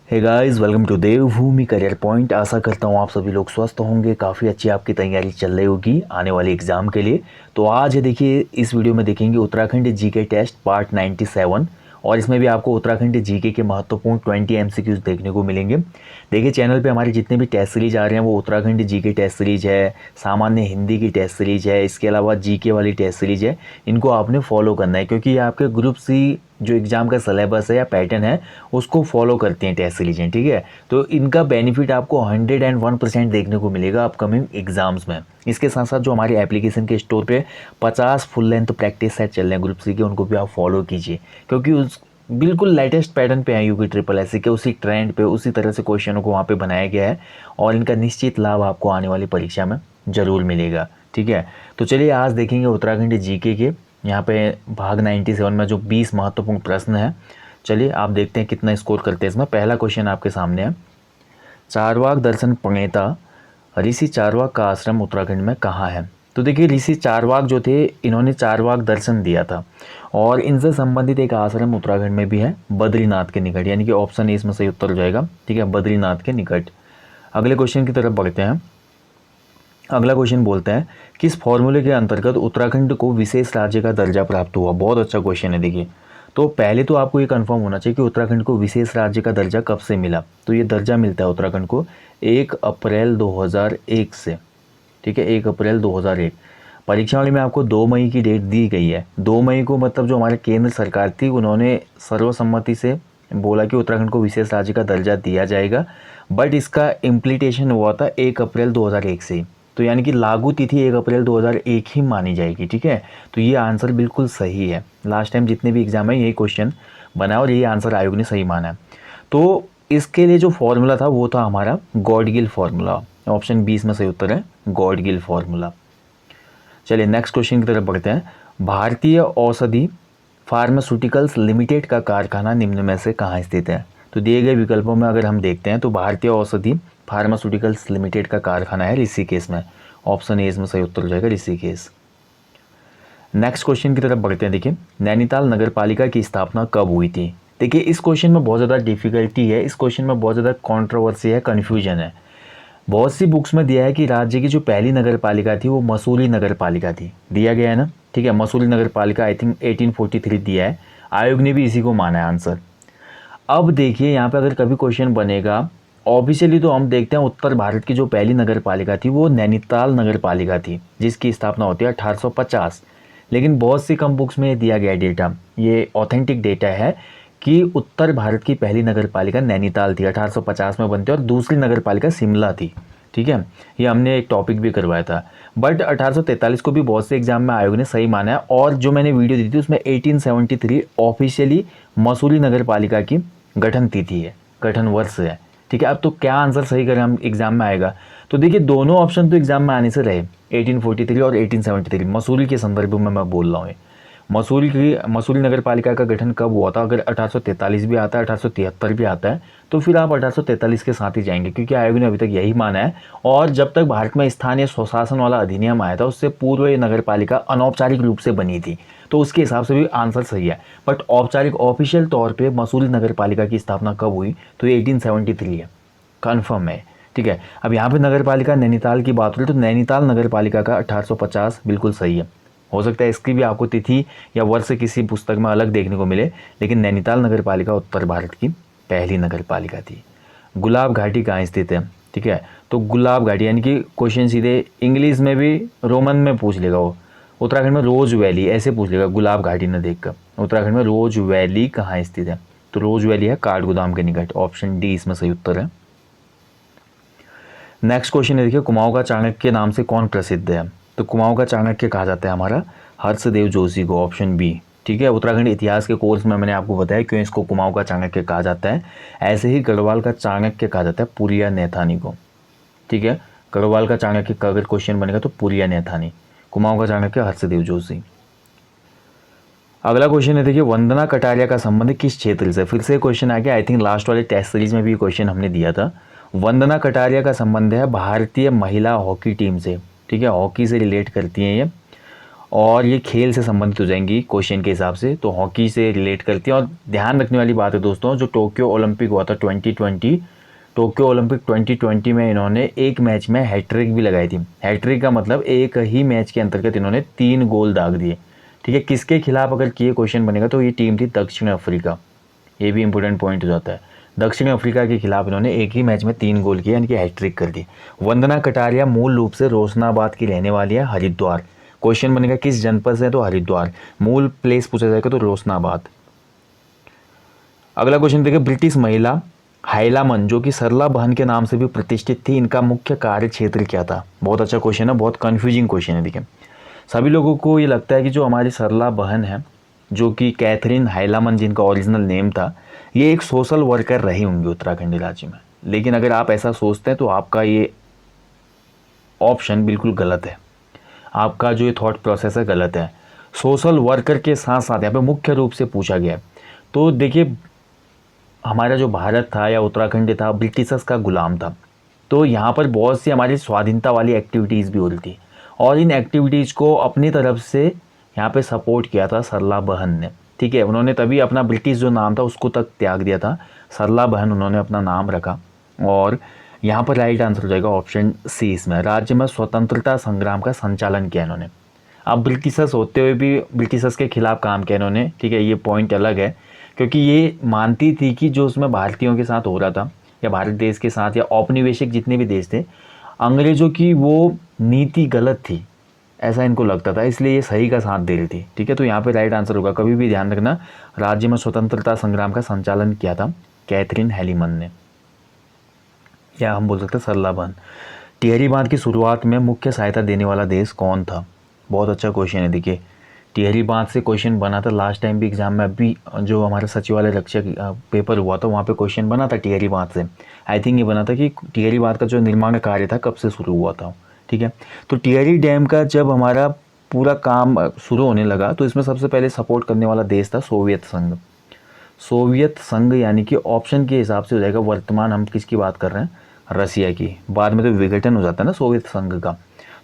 Hey guys, welcome to Devbhoomi career point. आशा करता हूँ आप सभी लोग स्वस्थ होंगे, काफ़ी अच्छी आपकी तैयारी चल रही होगी आने वाले एग्ज़ाम के लिए। तो आज है देखिए, इस वीडियो में देखेंगे उत्तराखंड जीके टेस्ट पार्ट 97 और इसमें भी आपको उत्तराखंड जीके के महत्वपूर्ण 20 एमसीक्यूज देखने को मिलेंगे। देखिए, चैनल पे हमारे जितने भी टेस्ट सीरीज आ रहे हैं वो उत्तराखंड जीके टेस्ट सीरीज है, सामान्य हिंदी की टेस्ट सीरीज है, इसके अलावा जीके वाली टेस्ट सीरीज है। इनको आपने फॉलो करना है क्योंकि ये आपके ग्रुप सी जो एग्ज़ाम का सिलेबस है या पैटर्न है उसको फॉलो करते हैं टेस्ट सीरीजें, ठीक है। तो इनका बेनिफिट आपको 101% देखने को मिलेगा अपकमिंग एग्जाम्स में। इसके साथ साथ जो हमारे एप्लीकेशन के स्टोर पे 50 फुल लेंथ प्रैक्टिस सेट चल रहे हैं ग्रुप सी के, उनको भी आप फॉलो कीजिए क्योंकि उस बिल्कुल लेटेस्ट पैटर्न पे है यूपी ट्रिपल एस के, उसी ट्रेंड पे उसी तरह से क्वेश्चनों को वहाँ पे बनाया गया है और इनका निश्चित लाभ आपको आने वाली परीक्षा में ज़रूर मिलेगा, ठीक है। तो चलिए आज देखेंगे उत्तराखंड जीके के यहाँ पे भाग 97 में जो 20 महत्वपूर्ण प्रश्न है। चलिए आप देखते हैं कितना स्कोर करते हैं इसमें। पहला क्वेश्चन आपके सामने है, चारवाक दर्शन प्रणेता ऋषि चारवाक का आश्रम उत्तराखंड में कहाँ है। तो देखिए, ऋषि चारवाक जो थे इन्होंने चारवाक दर्शन दिया था और इनसे संबंधित एक आश्रम उत्तराखंड में भी है, बद्रीनाथ के निकट, यानी कि ऑप्शन ए इसमें सही उत्तर हो जाएगा, ठीक है, बद्रीनाथ के निकट। अगले क्वेश्चन की तरफ बढ़ते हैं। अगला क्वेश्चन बोलते हैं, किस फॉर्मूले के अंतर्गत उत्तराखंड को विशेष राज्य का दर्जा प्राप्त हुआ। बहुत अच्छा क्वेश्चन है। देखिए, तो पहले तो आपको ये कंफर्म होना चाहिए कि उत्तराखंड को विशेष राज्य का दर्जा कब से मिला। तो ये दर्जा मिलता है उत्तराखंड को 1 अप्रैल 2001 से, ठीक है, 1 अप्रैल 2001। परीक्षावली में आपको 2 मई की डेट दी गई है। 2 मई को मतलब जो हमारे केंद्र सरकार थी उन्होंने सर्वसम्मति से बोला कि उत्तराखंड को विशेष राज्य का दर्जा दिया जाएगा, बट इसका इम्प्लीटेशन हुआ था 1 अप्रैल 2001 से। तो यानी कि लागू तिथि 1 अप्रैल 2001 ही मानी जाएगी, ठीक है। तो ये आंसर बिल्कुल सही है। लास्ट टाइम जितने भी एग्जाम है यही क्वेश्चन बना और यही आंसर आयोग ने सही माना है। तो इसके लिए जो फॉर्मूला था वो था हमारा गॉडगिल फार्मूला। ऑप्शन 20 में सही उत्तर है गॉडगिल फार्मूला। चलिए नेक्स्ट क्वेश्चन की तरफ बढ़ते हैं। भारतीय औषधि फार्मास्यूटिकल्स लिमिटेड का कारखाना निम्न में से कहाँ स्थित है। तो दिए गए विकल्पों में अगर हम देखते हैं तो भारतीय औषधि फार्मास्यूटिकल्स लिमिटेड का कारखाना है ऋषिकेश में। ऑप्शन ए इसमें सही उत्तर हो जाएगा ऋषिकेश। नेक्स्ट क्वेश्चन की तरफ बढ़ते हैं। देखिए, नैनीताल नगर पालिका की स्थापना कब हुई थी। देखिए, इस क्वेश्चन में बहुत ज़्यादा डिफिकल्टी है, इस क्वेश्चन में बहुत ज़्यादा कॉन्ट्रोवर्सी है, कन्फ्यूजन है। बहुत सी बुक्स में दिया है कि राज्य की जो पहली नगर पालिका थी वो मसूरी नगर पालिका थी, दिया गया है ना, ठीक है। मसूरी नगर पालिका आई थिंक 1843 दिया है, आयोग ने भी इसी को माना है आंसर। अब देखिए यहाँ पे अगर कभी क्वेश्चन बनेगा ऑफिशियली तो हम देखते हैं उत्तर भारत की जो पहली नगर पालिका थी वो नैनीताल नगर पालिका थी जिसकी स्थापना होती है 1850। लेकिन बहुत सी कम बुक्स में दिया गया डेटा, ये ऑथेंटिक डेटा है कि उत्तर भारत की पहली नगर पालिका नैनीताल थी, 1850 में बनती है और दूसरी नगर पालिका शिमला थी, ठीक है। ये हमने एक टॉपिक भी करवाया था। बट 1843 को भी बहुत से एग्जाम में आयोग ने सही माना है और जो मैंने वीडियो दी थी उसमें 1873 ऑफिशियली मसूरी नगर पालिका की गठन तिथि है, गठन वर्ष है, ठीक है। अब तो क्या आंसर सही करें हम, एग्जाम में आएगा। तो देखिए, दोनों ऑप्शन तो एग्जाम में आने से रहे, 1843 और 1873 मसूरी के संदर्भ में मैं बोल रहा हूँ। मसूरी नगर पालिका का गठन कब हुआ था, अगर 1843 भी आता है 1873 भी आता है तो फिर आप 1843 के साथ ही जाएंगे क्योंकि आयोग ने अभी तक यही माना है। और जब तक भारत में स्थानीय स्वशासन वाला अधिनियम आया था उससे पूर्व ये नगर पालिका अनौपचारिक रूप से बनी थी, तो उसके हिसाब से भी आंसर सही है। बट औपचारिक ऑफिशियल तौर पर मसूरी नगर पालिका की स्थापना कब हुई तो ये 1873 है, कन्फर्म है, ठीक है। अब यहाँ पे नगर पालिका नैनीताल की बात हो रही तो नैनीताल नगर पालिका का 1850 बिल्कुल सही है। हो सकता है इसकी भी आपको तिथि या वर्ष किसी पुस्तक में अलग देखने को मिले, लेकिन नैनीताल नगर पालिका उत्तर भारत की पहली नगर पालिका थी। गुलाब घाटी कहाँ स्थित है, ठीक है। तो गुलाब घाटी यानी कि क्वेश्चन सीधे इंग्लिश में भी रोमन में पूछ लेगा, वो उत्तराखंड में रोज वैली ऐसे पूछ लेगा, गुलाब घाटी न देखकर। उत्तराखंड में रोज वैली कहाँ स्थित है, तो रोज वैली है काठगोदाम के निकट। ऑप्शन डी इसमें सही उत्तर है। नेक्स्ट क्वेश्चन है, देखिए, कुमाऊं का चाणक्य के नाम से कौन प्रसिद्ध है। तो कुमाऊं का चाणक्य कहा जाता है हमारा हर्षदेव जोशी को। ऑप्शन बी, ठीक है। उत्तराखंड इतिहास के कोर्स में मैंने आपको बताया क्यों इसको कुमाऊं का चाणक्य कहा जाता है। ऐसे ही गढ़वाल का चाणक्य कहा जाता है पुरिया नैथानी को, ठीक है। गढ़वाल का चाणक्य का अगर क्वेश्चन बनेगा तो पुरिया नैथानी, कुमाऊं का चाणक्य हर्षदेव जोशी। अगला क्वेश्चन है, देखिए, वंदना कटारिया का संबंध किस क्षेत्र से। फिर से क्वेश्चन आ गया, आई थिंक लास्ट वाले टेस्ट सीरीज में भी क्वेश्चन हमने दिया था। वंदना कटारिया का संबंध है भारतीय महिला हॉकी टीम से, ठीक है, हॉकी से रिलेट करती हैं ये। और ये खेल से संबंधित हो जाएंगी क्वेश्चन के हिसाब से, तो हॉकी से रिलेट करती हैं। और ध्यान रखने वाली बात है दोस्तों, जो टोक्यो ओलंपिक हुआ था 2020, टोक्यो ओलंपिक 2020 में इन्होंने एक मैच में हैट्रिक भी लगाई थी। हैट्रिक का मतलब एक ही मैच के अंतर्गत इन्होंने 3 गोल दाग दिए। ठीक है, किसके खिलाफ अगर ये क्वेश्चन बनेगा तो ये टीम थी दक्षिण अफ्रीका। ये भी इंपॉर्टेंट पॉइंट हो जाता है। दक्षिण अफ्रीका के खिलाफ इन्होंने एक ही मैच में 3 गोल किए, यानी कि हैट्रिक कर दी। वंदना कटारिया मूल रूप से रोशनाबाद की रहने वाली है, हरिद्वार। क्वेश्चन बनेगा किस जनपद से, तो हरिद्वार। मूल प्लेस पूछा जाएगा तो रोशनाबाद। अगला क्वेश्चन देखिए, ब्रिटिश महिला हाइलामन जो कि सरला बहन के नाम से भी प्रतिष्ठित थी, इनका मुख्य कार्य क्षेत्र क्या था। बहुत अच्छा क्वेश्चन है, बहुत कन्फ्यूजिंग क्वेश्चन है। देखिए सभी लोगों को ये लगता है कि जो हमारी सरला बहन है, जो कि कैथरीन हाइलामन जिनका ओरिजिनल नेम था, ये एक सोशल वर्कर रही होंगी उत्तराखंड राज्य में। लेकिन अगर आप ऐसा सोचते हैं तो आपका ये ऑप्शन बिल्कुल गलत है। आपका जो ये थॉट प्रोसेस है गलत है। सोशल वर्कर के साथ साथ यहाँ पे मुख्य रूप से पूछा गया है। तो देखिए हमारा जो भारत था या उत्तराखंड था, ब्रिटिशर्स का गुलाम था। तो यहाँ पर बहुत सी हमारी स्वाधीनता वाली एक्टिविटीज़ भी हो रही थी, और इन एक्टिविटीज़ को अपनी तरफ से यहाँ पे सपोर्ट किया था सरला बहन ने। ठीक है, उन्होंने तभी अपना ब्रिटिश जो नाम था उसको तक त्याग दिया था, सरला बहन उन्होंने अपना नाम रखा। और यहाँ पर राइट आंसर हो जाएगा ऑप्शन सी। इसमें राज्य में स्वतंत्रता संग्राम का संचालन किया इन्होंने। अब ब्रिटिशर्स होते हुए भी ब्रिटिशर्स के खिलाफ काम किया इन्होंने। ठीक है, ये पॉइंट अलग है, क्योंकि ये मानती थी कि जो उसमें भारतीयों के साथ हो रहा था, या भारत देश के साथ, या औपनिवेशिक जितने भी देश थे, अंग्रेज़ों की वो नीति गलत थी, ऐसा इनको लगता था। इसलिए ये सही का साथ दे रही थी। ठीक है, तो यहाँ पे राइट आंसर होगा। कभी भी ध्यान रखना, राज्य में स्वतंत्रता संग्राम का संचालन किया था कैथरीन हेलीमन ने, या हम बोल सकते हैं सरला बहन। टिहरी बांध की शुरुआत में मुख्य सहायता देने वाला देश कौन था। बहुत अच्छा क्वेश्चन है। देखिए टिहरी बांध से क्वेश्चन बना था लास्ट टाइम भी एग्जाम में, अभी जो हमारा सचिवालय रक्षक पेपर हुआ था वहाँ पे क्वेश्चन बना था टिहरी बांध से। आई थिंक ये बना था कि टिहरी बांध का जो निर्माण कार्य था कब से शुरू हुआ था। ठीक है, तो टिहरी डैम का जब हमारा पूरा काम शुरू होने लगा तो इसमें सबसे पहले सपोर्ट करने वाला देश था सोवियत संघ। सोवियत संघ यानी कि ऑप्शन के हिसाब से हो जाएगा, वर्तमान हम किसकी बात कर रहे हैं, रसिया की। बाद में तो विघटन हो जाता है ना सोवियत संघ का,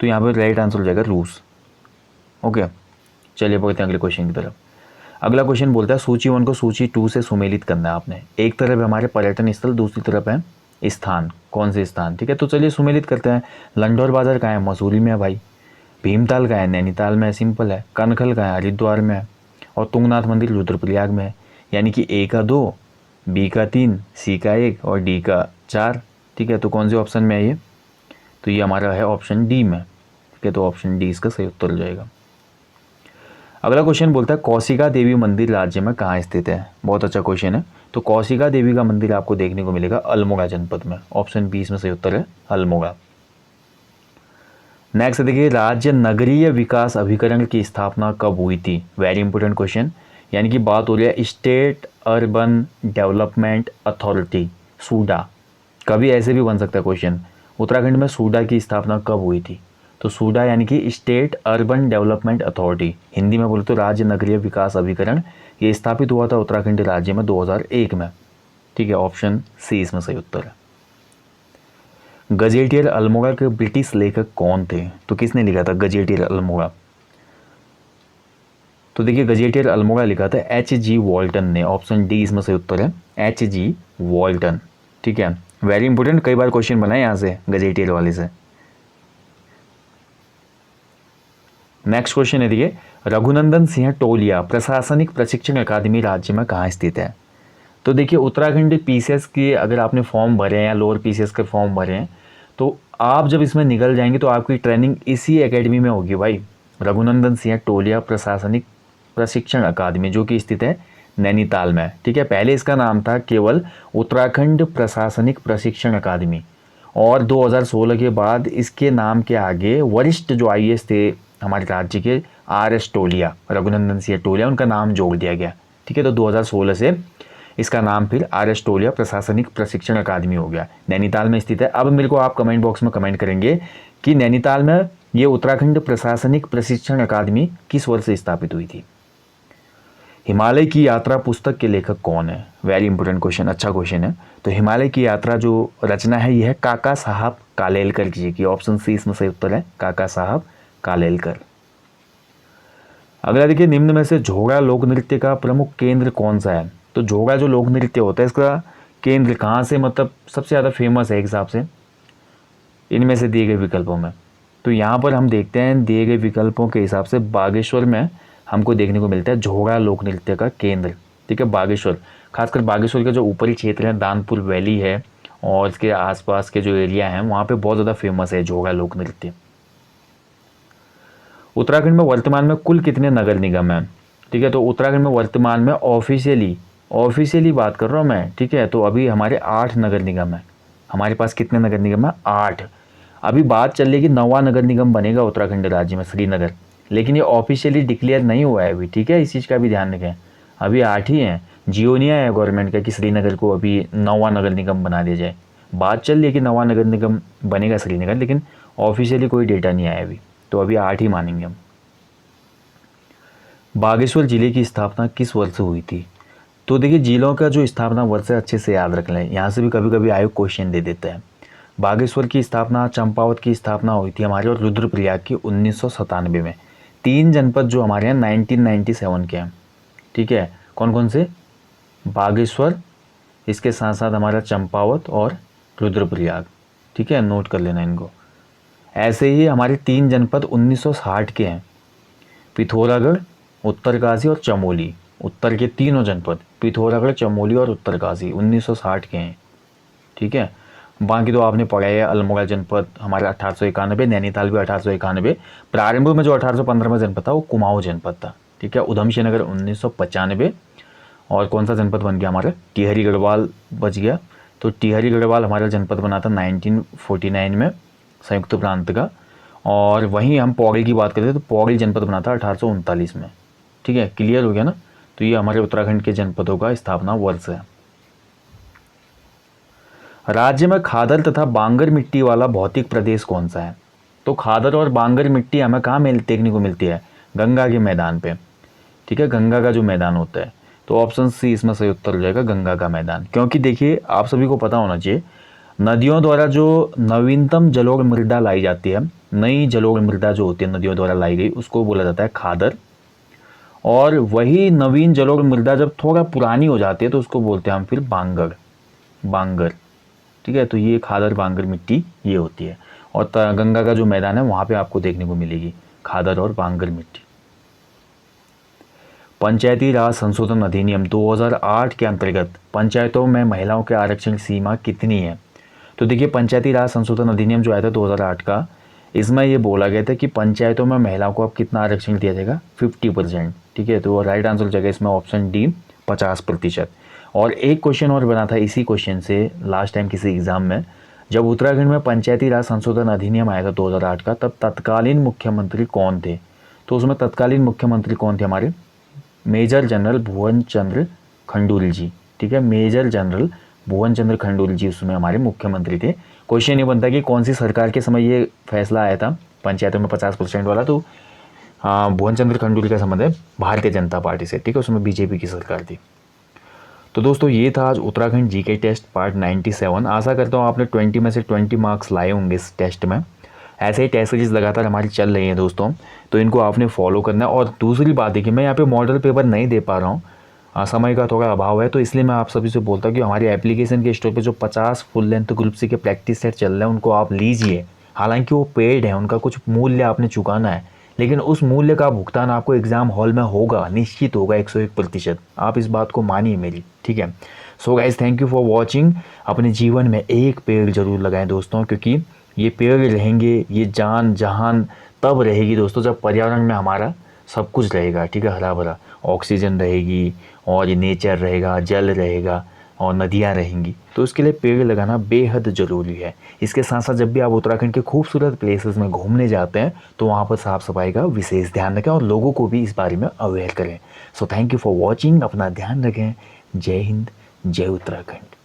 तो यहाँ पर राइट आंसर हो जाएगा रूस। ओके, चलिए बढ़ते हैं अगले क्वेश्चन की तरफ। अगला क्वेश्चन बोलता है सूची 1 को सूची 2 से सुमेलित करना है आपने। एक तरफ है हमारे पर्यटन स्थल, दूसरी तरफ है स्थान, कौन से स्थान। ठीक है, तो चलिए सुमेलित करते हैं। लंडौर बाजार कहाँ है, मसूरी में है भाई। भीमताल कहाँ है, नैनीताल में है, सिंपल है। कनखल कहाँ है, हरिद्वार में है। और तुंगनाथ मंदिर रुद्रप्रयाग में है। यानी कि ए का 2, बी का 3, सी का 1 और डी का 4। ठीक है, तो कौन से ऑप्शन में है ये, तो ये हमारा है ऑप्शन डी में। ठीक है, तो ऑप्शन डी इसका सही उत्तर हो जाएगा। अगला क्वेश्चन बोलता है कौशिका देवी मंदिर राज्य में कहाँ स्थित है। बहुत अच्छा क्वेश्चन है। तो कौशिका देवी का मंदिर आपको देखने को मिलेगा अल्मोड़ा जनपद में। ऑप्शन बी इसमें सही उत्तर है अल्मोड़ा। नेक्स्ट देखिए, राज्य नगरीय विकास अभिकरण की स्थापना कब हुई थी। वेरी इंपॉर्टेंट क्वेश्चन, यानी कि बात हो रही है state urban development authority, SUDA. कभी ऐसे भी बन सकता है क्वेश्चन, उत्तराखंड में सूडा की स्थापना कब हुई थी। तो सूडा यानी कि state urban development authority, Hindi में बोले तो राज्य नगरीय विकास अभिकरण, ये स्थापित हुआ था उत्तराखंड राज्य में 2001 में। ठीक है, ऑप्शन सी इसमें सही उत्तर है। गजेटियर अल्मोड़ा के ब्रिटिश लेखक कौन थे। तो किसने लिखा था गजेटियर अल्मोड़ा। तो देखिए गजेटियर अल्मोड़ा लिखा था H.G. वॉल्टन ने। ऑप्शन डी इसमें सही उत्तर है H.G. वॉल्टन। ठीक है, वेरी इंपॉर्टेंट, कई बार क्वेश्चन बनाए यहाँ से गजेटियर वाले से। नेक्स्ट क्वेश्चन है देखिए, रघुनंदन सिंह टोलिया प्रशासनिक प्रशिक्षण अकादमी राज्य में कहाँ स्थित है। तो देखिए उत्तराखंड पीसीएस के अगर आपने फॉर्म भरे हैं या लोअर पीसीएस के फॉर्म भरे हैं, तो आप जब इसमें निकल जाएंगे तो आपकी ट्रेनिंग इसी एकेडमी में होगी भाई। रघुनंदन सिंह टोलिया प्रशासनिक प्रशिक्षण अकादमी, जो कि स्थित है नैनीताल में। ठीक है, पहले इसका नाम था केवल उत्तराखंड प्रशासनिक प्रशिक्षण अकादमी, और 2016 के बाद इसके नाम के आगे वरिष्ठ जो आईएएस थे हमारे राज्य के RS टोलिया, रघुनंदन सिंह टोलिया, उनका नाम जोड़ दिया गया। ठीक है, तो 2016 से इसका नाम फिर RS टोलिया प्रशासनिक प्रशिक्षण अकादमी हो गया। नैनीताल में स्थित है। अब मेरे को आप कमेंट बॉक्स में कमेंट करेंगे कि नैनीताल में ये उत्तराखंड प्रशासनिक प्रशिक्षण अकादमी किस वर्ष स्थापित हुई थी। हिमालय की यात्रा पुस्तक के लेखक कौन है। वेरी इंपॉर्टेंट क्वेश्चन, अच्छा क्वेश्चन है। तो हिमालय की यात्रा जो रचना है ये है काका साहब कालेलकर जी की। ऑप्शन सी इसमें सही उत्तर है काका साहब कालेलकर। अगला देखिए, निम्न में से झोड़ा लोक नृत्य का प्रमुख केंद्र कौन सा है। तो झोड़ा जो लोक नृत्य होता है इसका केंद्र कहाँ से मतलब सबसे ज़्यादा फेमस है एक हिसाब से इनमें से दिए गए विकल्पों में। तो यहाँ पर हम देखते हैं दिए गए विकल्पों के हिसाब से बागेश्वर में हमको देखने को मिलता है झोड़ा लोक नृत्य का केंद्र। ठीक है, बागेश्वर, खासकर बागेश्वर का जो ऊपरी क्षेत्र है, दानपुर वैली है और इसके आसपास के जो एरिया हैं वहाँ पे बहुत ज़्यादा फेमस है झोड़ा लोक नृत्य। उत्तराखंड में वर्तमान में कुल कितने नगर निगम हैं। ठीक है, तो उत्तराखंड में वर्तमान में ऑफिशियली बात कर रहा हूँ मैं। ठीक है, तो अभी हमारे 8 नगर निगम है। हमारे पास कितने नगर निगम है, 8। अभी बात चल रही है कि 9वां नगर निगम बनेगा उत्तराखंड राज्य में, श्रीनगर, लेकिन ये ऑफिशियली डिक्लेयर नहीं हुआ है अभी। ठीक है, इस चीज़ का भी ध्यान रखें, अभी 8 ही हैं। जियो नहीं आया गवर्नमेंट का कि श्रीनगर को अभी 9वां नगर निगम बना दिया जाए। बात चल रही है कि 9वां नगर निगम बनेगा श्रीनगर, लेकिन ऑफिशियली कोई डेटा नहीं आया अभी, तो अभी 8 ही मानेंगे हम। बागेश्वर जिले की स्थापना किस वर्ष हुई थी। तो देखिए, जिलों का जो स्थापना वर्ष है अच्छे से याद रख लें, यहाँ से भी कभी कभी आयोग क्वेश्चन दे देता है। बागेश्वर की स्थापना, चंपावत की स्थापना हुई थी हमारे और रुद्रप्रयाग की 1997 में। 3 जनपद जो हमारे यहाँ 1997 के हैं। ठीक है, कौन कौन से, बागेश्वर, इसके साथ साथ हमारा चंपावत और रुद्रप्रयाग। ठीक है, नोट कर लेना इनको। ऐसे ही हमारे 3 जनपद 1960 के हैं, पिथौरागढ़, उत्तरकाशी और चमोली। उत्तर के तीनों जनपद पिथौरागढ़, चमोली और उत्तरकाशी 1960 के हैं। ठीक है, बाकी तो आपने पढ़ा है। अल्मोड़ा जनपद हमारा 1891, नैनीताल भी 1891। प्रारंभ में जो 1815 में जनपद था वो कुमाऊं जनपद था। ठीक है, उधमसिंह नगर 1995। और कौन सा जनपद बन गया हमारा, टिहरी गढ़वाल बच गया। तो टिहरी गढ़वाल हमारा जनपद बना था 1949 में, संयुक्त प्रांत का। और वहीं हम पौड़ी की बात करते तो पौड़ी जनपद बना था 1839 में। ठीक है, क्लियर हो गया ना। तो ये हमारे उत्तराखंड के जनपदों का स्थापना वर्ष है। राज्य में खादर तथा बांगर मिट्टी वाला भौतिक प्रदेश कौन सा है। तो खादर और बांगर मिट्टी हमें कहाँ देखने को मिलती है, गंगा के मैदान पे। ठीक है, गंगा का जो मैदान होता है। तो ऑप्शन सी इसमें सही उत्तर हो जाएगा, गंगा का मैदान। क्योंकि देखिए, आप सभी को पता होना चाहिए, नदियों द्वारा जो नवीनतम जलोढ़ मृदा लाई जाती है, नई जलोढ़ मृदा जो होती है नदियों द्वारा लाई गई, उसको बोला जाता है खादर। और वही नवीन जलोढ़ मृदा जब थोड़ा पुरानी हो जाती है तो उसको बोलते हैं हम फिर बांगर। ठीक है, तो ये खादर बांगर मिट्टी ये होती है। और गंगा का जो मैदान है वहाँ पे आपको देखने को मिलेगी खादर और बांगर मिट्टी। पंचायती राज संशोधन अधिनियम 2008 के अंतर्गत पंचायतों में महिलाओं के आरक्षण सीमा कितनी है। तो देखिए, पंचायती राज संशोधन अधिनियम जो आया था 2008 का, इसमें ये बोला गया था कि पंचायतों में महिलाओं को अब कितना आरक्षण दिया जाएगा, 50%। ठीक है, तो राइट आंसर हो जाएगा इसमें ऑप्शन डी, 50%। और एक क्वेश्चन और बना था इसी क्वेश्चन से लास्ट टाइम किसी एग्जाम में, जब उत्तराखंड में पंचायती राज संशोधन अधिनियम आया था 2008 का, तब तत्कालीन मुख्यमंत्री कौन थे। तो उसमें तत्कालीन मुख्यमंत्री कौन थे हमारे, मेजर जनरल भुवन चंद्र खंडूरी जी। ठीक है, मेजर जनरल भुवन चंद्र खंडूरी जी उसमें हमारे मुख्यमंत्री थे। क्वेश्चन ये बनता है कि कौन सी सरकार के समय ये फैसला आया था पंचायतों में 50% वाला। तो भुवन चंद्र खंडूरी का संबंध है भारतीय जनता पार्टी से। ठीक है, उसमें बीजेपी की सरकार थी। तो दोस्तों, ये था आज उत्तराखंड जीके टेस्ट पार्ट 97। आशा करता हूँ आपने 20 में से 20 मार्क्स लाए होंगे इस टेस्ट में। ऐसे ही टेस्ट सीरीज लगातार हमारी चल रही हैं दोस्तों, तो इनको आपने फॉलो करना है। और दूसरी बात है कि मैं यहाँ पे मॉडल पेपर नहीं दे पा रहा हूँ, समय का थोड़ा अभाव है, तो इसलिए मैं आप सभी से बोलता हूँ कि हमारी एप्लीकेशन के स्टोर पे जो 50 फुल लेंथ ग्रुप सी के प्रैक्टिस सेट चल रहे हैं उनको आप लीजिए। हालांकि वो पेड है, उनका कुछ मूल्य आपने चुकाना है, लेकिन उस मूल्य का भुगतान आपको एग्जाम हॉल में होगा, निश्चित होगा 101%। आप इस बात को मानिए मेरी। ठीक है, so guys, thank you for watching. अपने जीवन में एक पेड़ जरूर लगाएं दोस्तों, क्योंकि ये पेड़ रहेंगे, ये जान जहान तब रहेगी दोस्तों जब पर्यावरण में हमारा सब कुछ रहेगा। ठीक है, हरा भरा ऑक्सीजन रहेगी और ये नेचर रहेगा, जल रहेगा और नदियाँ रहेंगी। तो उसके लिए पेड़ लगाना बेहद ज़रूरी है। इसके साथ साथ जब भी आप उत्तराखंड के खूबसूरत प्लेसेस में घूमने जाते हैं तो वहाँ पर साफ़ सफाई का विशेष ध्यान रखें और लोगों को भी इस बारे में अवेयर करें। So thank you for watching. अपना ध्यान रखें। जय हिंद, जय उत्तराखंड।